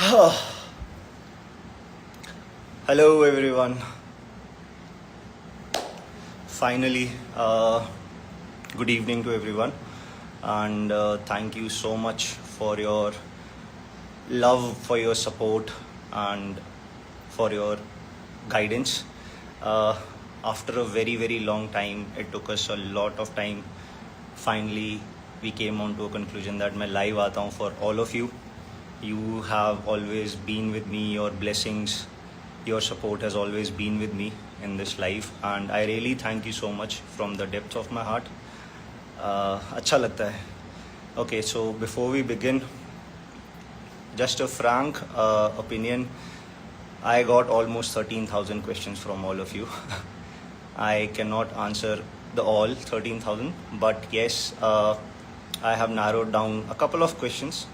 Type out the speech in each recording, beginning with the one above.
Hello everyone. Finally, good evening to everyone, and thank you so much for your love, for your support, and for your guidance. After a very long time, it took us a lot of time. Finally, we came on to a conclusion that मैं live आता हूँ for all of you. You have always been with me. Your blessings, your support has always been with me in this life, and I really thank you so much from the depths of my heart. अच्छा लगता है. Okay, so before we begin, just a frank opinion. I got almost 13,000 questions from all of you. I cannot answer the all 13,000, but yes, I have narrowed down a couple of questions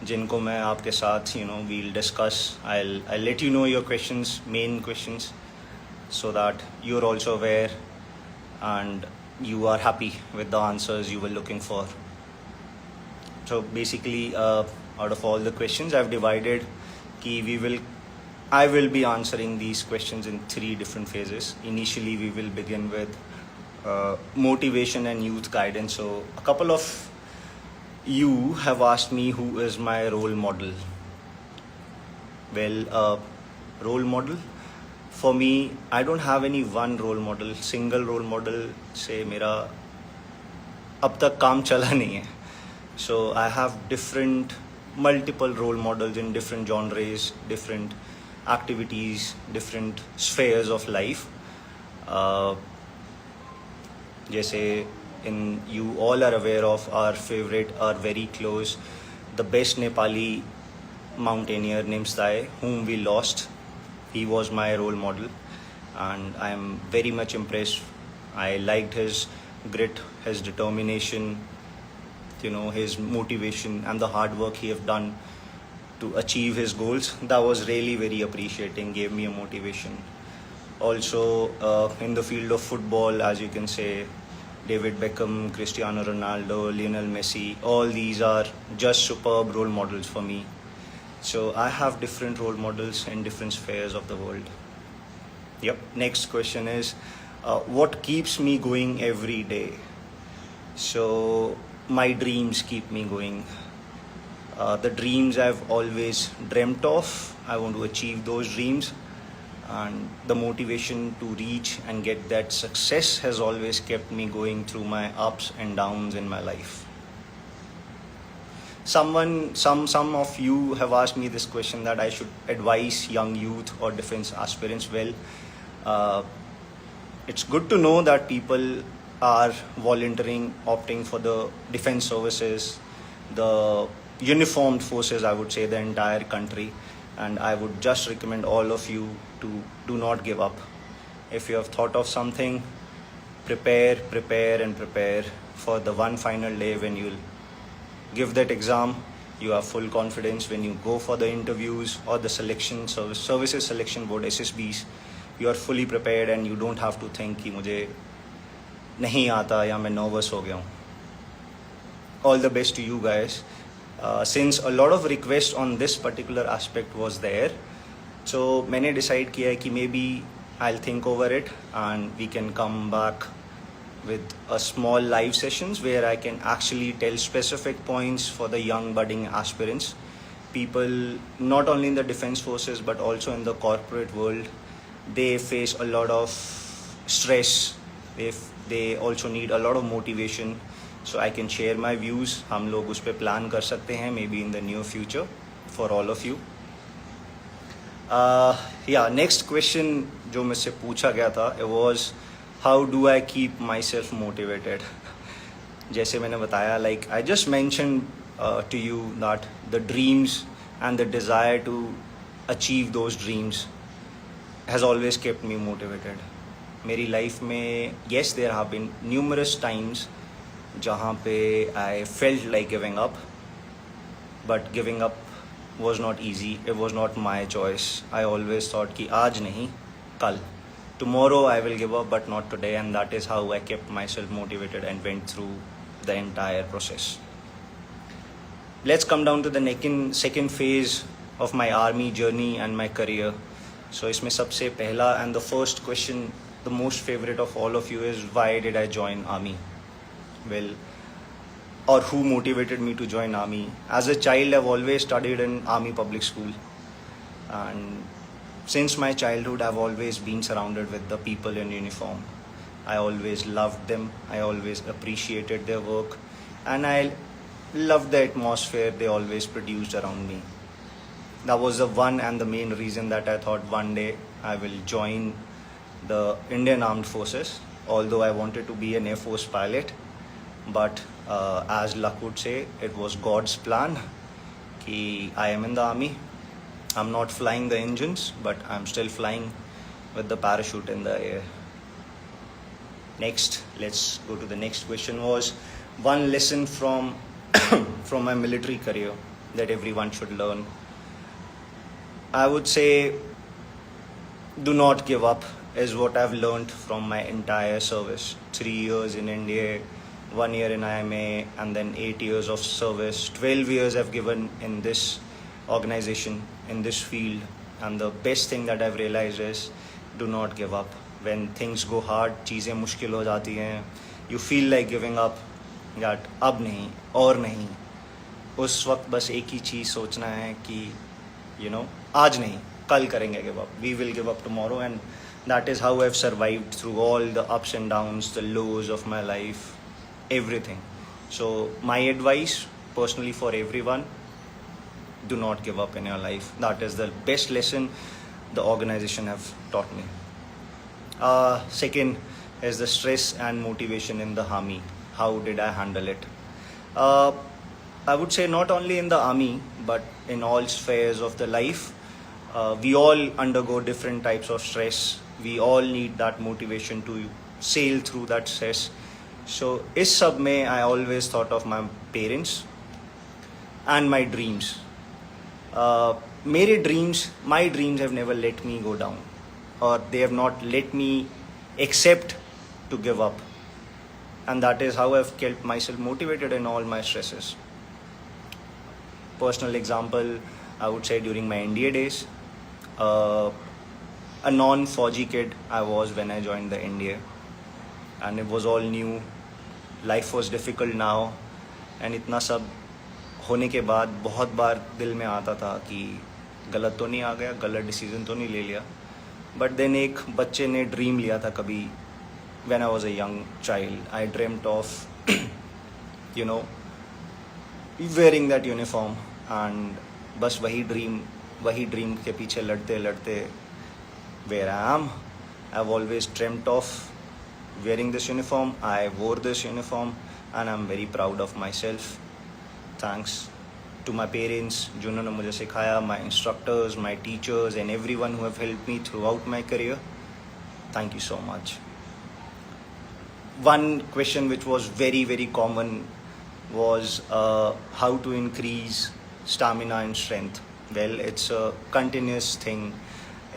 जिनको मैं आपके साथ we'll discuss. I'll let you know your questions, main questions, so that you're also aware and you are happy with the answers you were looking for. So basically, out of all the questions I've divided, I will be answering these questions in 3 different phases. Initially, we will begin with motivation and youth guidance. So a couple of you have asked me who is my role model. Well, role model for me, I don't have any one role model. Single role model से मेरा अब तक काम चला नहीं है. So I have multiple role models in different genres, different activities, different spheres of life. जैसे you all are aware of our favorite, our very close, the best Nepali mountaineer Nimsdai, whom we lost. He was my role model, and I am very much impressed. I liked his grit, his determination, his motivation, and the hard work he have done to achieve his goals. That was really very appreciating, gave me a motivation. Also, in the field of football, as you can say, David Beckham, Cristiano Ronaldo, Lionel Messi, all these are just superb role models for me. So I have different role models in different spheres of the world. Yep. Next question is, what keeps me going every day? So my dreams keep me going. The dreams I've always dreamt of, I want to achieve those dreams. And the motivation to reach and get that success has always kept me going through my ups and downs in my life. Some of you have asked me this question, that I should advise young youth or defense aspirants. Well, it's good to know that people are volunteering, opting for the defense services, the uniformed forces, I would say, the entire country. And I would just recommend all of you to do not give up. If you have thought of something, prepare for the one final day when you'll give that exam. You have full confidence when you go for the interviews or the services selection board, SSBs. You are fully prepared and you don't have to think कि मुझे नहीं आता या मैं nervous हो गया हूँ. All the best to you guys. Since a lot of requests on this particular aspect was there, so मैंने decide किया है कि maybe I'll think over it and we can come back with a small live sessions where I can actually tell specific points for the young budding aspirants, people not only in the defense forces but also in the corporate world. They face a lot of stress. They also need a lot of motivation. So I can share my views. हम लोग उस पे plan कर सकते हैं maybe in the near future for all of you. Yeah, next question जो मुझसे पूछा गया था, it was how do I keep myself motivated? जैसे मैंने बताया, like I just mentioned to you that the dreams and the desire to achieve those dreams has always kept me motivated. मेरी life में yes, there have been numerous times जहाँ पे I felt like giving up, but giving up was not easy. It was not my choice. I always thought कि आज नहीं, कल. Tomorrow I will give up, but not today, and that is how I kept myself motivated and went through the entire process. Let's come down to the second phase of my army journey and my career. So इसमें सबसे पहला and the first question, the most favorite of all of you is why did I join army? Well, or who motivated me to join army? As a child, I've always studied in army public school, and since my childhood, I've always been surrounded with the people in uniform. I always loved them. I always appreciated their work, and I loved the atmosphere they always produced around me. That was the one and the main reason that I thought one day I will join the Indian Armed Forces. Although I wanted to be an Air Force pilot, but as luck would say, it was God's plan. Ki I am in the army. I'm not flying the engines, but I'm still flying with the parachute in the air. Next, let's go to the next question. Was one lesson from from my military career that everyone should learn? I would say do not give up is what I've learned from my entire service. 3 years in India, 1 year in IMA, and then 8 years of service. 12 years I've given in this organization, in this field. And the best thing that I've realized is do not give up. When things go hard, चीज़ें मुश्किल हो जाती हैं, you feel like giving up, that अब नहीं और नहीं, उस वक्त बस एक ही चीज़ सोचना है कि आज नहीं कल करेंगे give up. We will give up tomorrow, and that is how I've survived through all the ups and downs, the lows of my life, everything. So my advice personally for everyone, do not give up in your life. That is the best lesson the organization have taught me. Second is the stress and motivation in the army. How did I handle it? I would say not only in the army, but in all spheres of the life. We all undergo different types of stress. We all need that motivation to sail through that stress. So इस सब में I always thought of my parents and my dreams. My dreams have never let me go down, or they have not let me accept to give up, and that is how I've kept myself motivated in all my stresses. Personal example, I would say during my NDA days, a non-Fauji kid I was when I joined the NDA, and it was all new. Life was difficult now, and इतना सब होने के बाद बहुत बार दिल में आता था कि गलत तो नहीं आ गया, गलत डिसीजन तो नहीं ले लिया. बट देन एक बच्चे ने ड्रीम लिया था कभी, when I was a young child, I dreamed of wearing that uniform, and बस वही ड्रीम के पीछे लड़ते लड़ते where I am. I have always dreamed of wearing this uniform. I wore this uniform, and I'm very proud of myself. Thanks to my parents जिन्होंने मुझे सिखाया, my instructors, my teachers, and everyone who have helped me throughout my career. Thank you so much. One question which was very, very common was how to increase stamina and strength. Well, it's a continuous thing.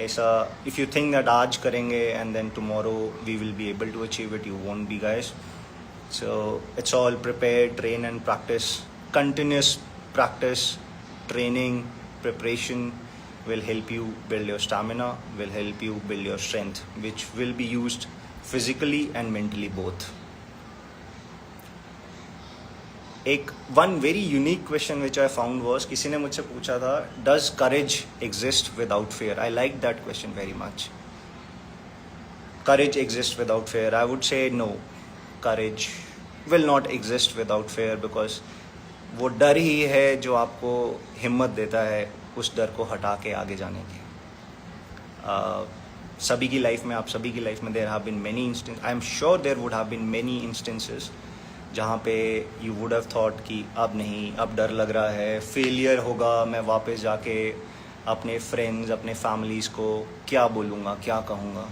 ऐसा if you think that आज करेंगे and then tomorrow we will be able to achieve it, you won't be, guys. So it's all prepare, train and practice. Continuous practice, training, preparation will help you build your stamina, will help you build your strength, which will be used physically and mentally both. One very unique question which I found was, किसी ने मुझसे पूछा था, does courage exist without fear? I like that question very much. Courage exists without fear. I would say no. Courage will not exist without fear, because वो डर ही है जो आपको हिम्मत देता है उस डर को हटा के आगे जाने की. सभी की लाइफ में, आप सभी की लाइफ में there have been many instances. I am sure there would have been many instances जहाँ पे यू वुड हैव थॉट कि अब नहीं, अब डर लग रहा है, फेलियर होगा, मैं वापस जाके अपने फ्रेंड्स, अपने फैमिलीज़ को क्या बोलूँगा, क्या कहूँगा.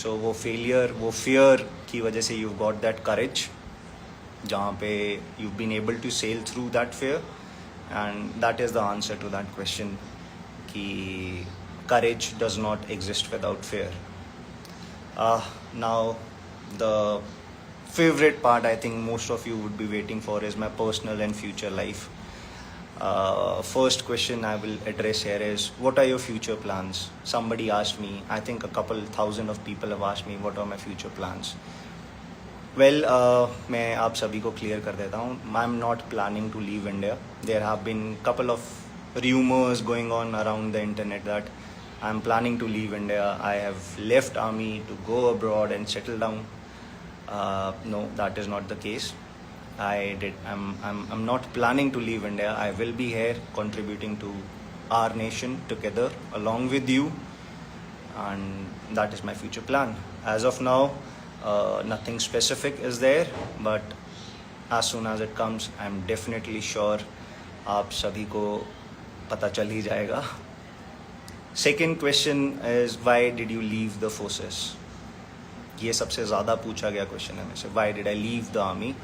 सो वो फेलियर, वो फियर की वजह से यू गॉट दैट करेज, जहाँ पे you been able to sail through that fear, and that is the answer to that question कि courage does not exist without fear. Now the favorite part I think most of you would be waiting for is my personal and future life. First question I will address here is, what are your future plans? Somebody asked me, I think a couple thousand of people have asked me, what are my future plans? Well, मैं आप सभी को clear कर देता हूँ. I'm not planning to leave India. There have been couple of rumors going on around the internet that I'm planning to leave India. I have left army to go abroad and settle down. No, that is not the case. I'm not planning to leave India. I will be here contributing to our nation together along with you, and that is my future plan. As of now, nothing specific is there, but as soon as it comes, I'm definitely sure आप सभी को पता चल ही जाएगा. Second question is, why did you leave the forces? ये सबसे ज़्यादा पूछा गया क्वेश्चन है मुझसे. Why did I leave the army?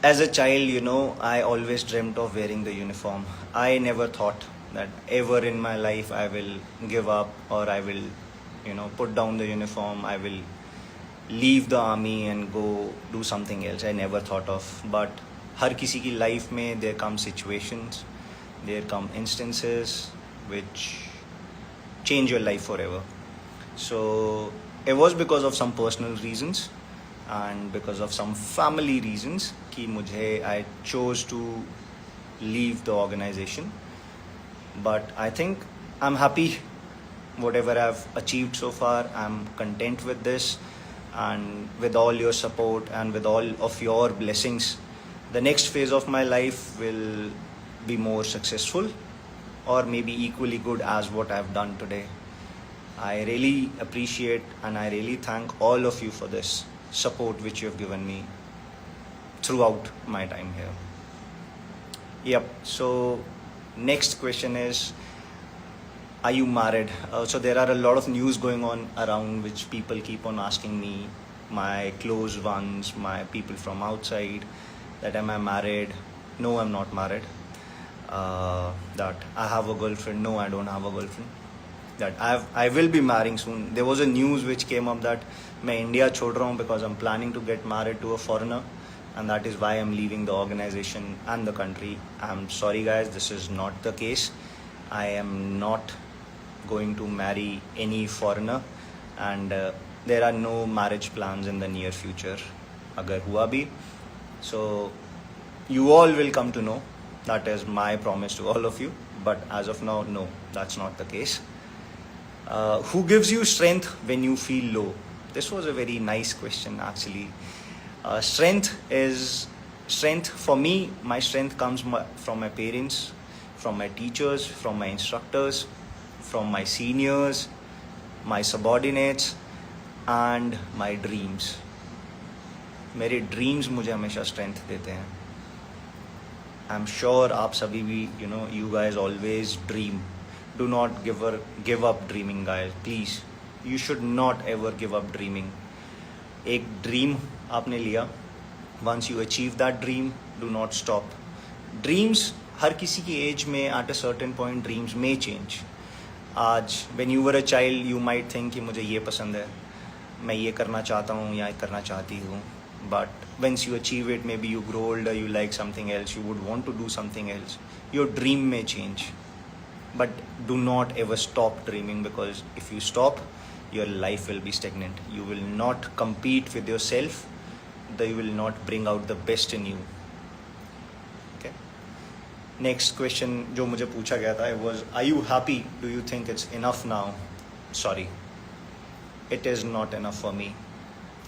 As a child, you know, I always dreamt of wearing the uniform. I never thought that ever in my life I will give up, or I will, you know, put down the uniform. I will leave the army and go do something else. I never thought of. But हर किसी की life में there come situations, there come instances which change your life forever. So it was because of some personal reasons and because of some family reasons कि मुझे I chose to leave the organization. But I think I'm happy whatever I've achieved so far. I'm content with this, and with all your support and with all of your blessings, the next phase of my life will be more successful, or maybe equally good as what I've done today. I really appreciate and I really thank all of you for this support which you have given me throughout my time here. Yep, so next question is, are you married? So there are a lot of news going on around which people keep on asking me, my close ones, my people from outside, that am I married? No, I'm not married. That I have a girlfriend. No, I don't have a girlfriend. That I will be marrying soon. There was a news which came up that मैं India छोड़ रहा हूँ because I'm planning to get married to a foreigner, and that is why I'm leaving the organization and the country. I'm sorry guys, this is not the case. I am not going to marry any foreigner, and there are no marriage plans in the near future. अगर हुआ भी, so you all will come to know. That is my promise to all of you. But as of now, no, that's not the case. Who gives you strength when you feel low? This was a very nice question actually. Strength for me, my strength comes from my parents, from my teachers, from my instructors, from my seniors, my subordinates, and my dreams. मेरे dreams मुझे हमेशा strength देते हैं. I'm sure आप सभी भी, you know, you guys always dream. Do not give up dreaming, guys. Please, you should not ever give up dreaming. एक dream आपने लिया, once you achieve that dream, do not stop. Dreams हर किसी की age में at a certain point dreams may change. आज when you were a child you might think कि मुझे ये पसंद है, मैं ये करना चाहता हूँ या करना चाहती हूँ. But once you achieve it, maybe you grow older, you like something else, you would want to do something else. Your dream may change. But do not ever stop dreaming, because if you stop, your life will be stagnant. You will not compete with yourself. You will not bring out the best in you. Okay. Next question जो मुझे पूछा गया था was, are you happy? Do you think it's enough now? Sorry. It is not enough for me.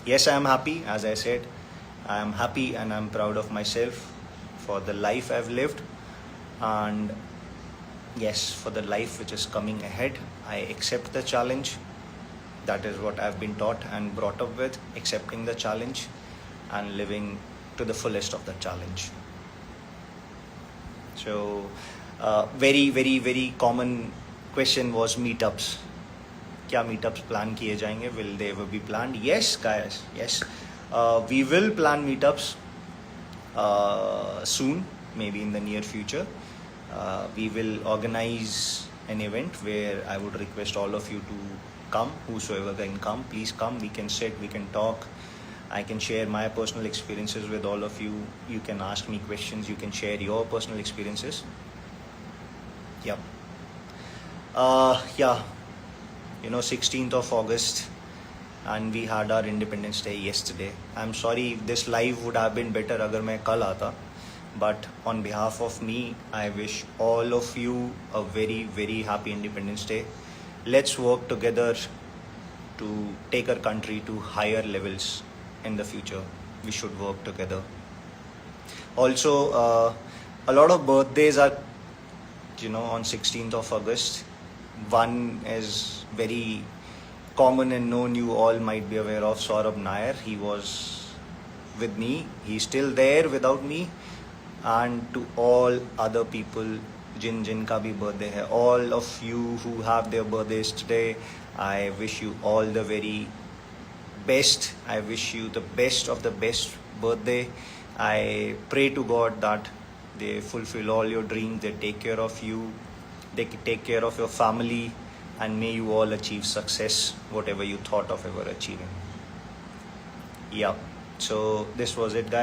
Yes, I am happy. As I said, I am happy and I am proud of myself for the life I've lived, and yes, for the life which is coming ahead. I accept the challenge. That is what I've been taught and brought up with, accepting the challenge and living to the fullest of the challenge. So very, very, very common question was meetups. क्या meetups plan किए जाएंगे? Will they ever be planned? Yes, guys. Yes, we will plan meetups soon, maybe in the near future. We will organize an event where I would request all of you to come. Whosoever can come, please come. We can sit, we can talk, I can share my personal experiences with all of you. You can ask me questions. You can share your personal experiences. Yep. Yeah. 16th of August, and we had our Independence Day yesterday. I'm sorry if this live would have been better अगर मैं कल आता. But on behalf of me, I wish all of you a very, very happy Independence Day. Let's work together to take our country to higher levels in the future. We should work together. Also, a lot of birthdays are, on 16th of August. One is very common and known, you all might be aware of, Saurabh Nair. He was with me. He's still there without me. And to all other people जिनका भी birthday है, all of you who have their birthdays today, I wish you all the very best. I wish you the best of the best birthday. I pray to God that they fulfill all your dreams, they take care of you, they take care of your family, and may you all achieve success, whatever you thought of ever achieving. Yeah, so this was it, guys.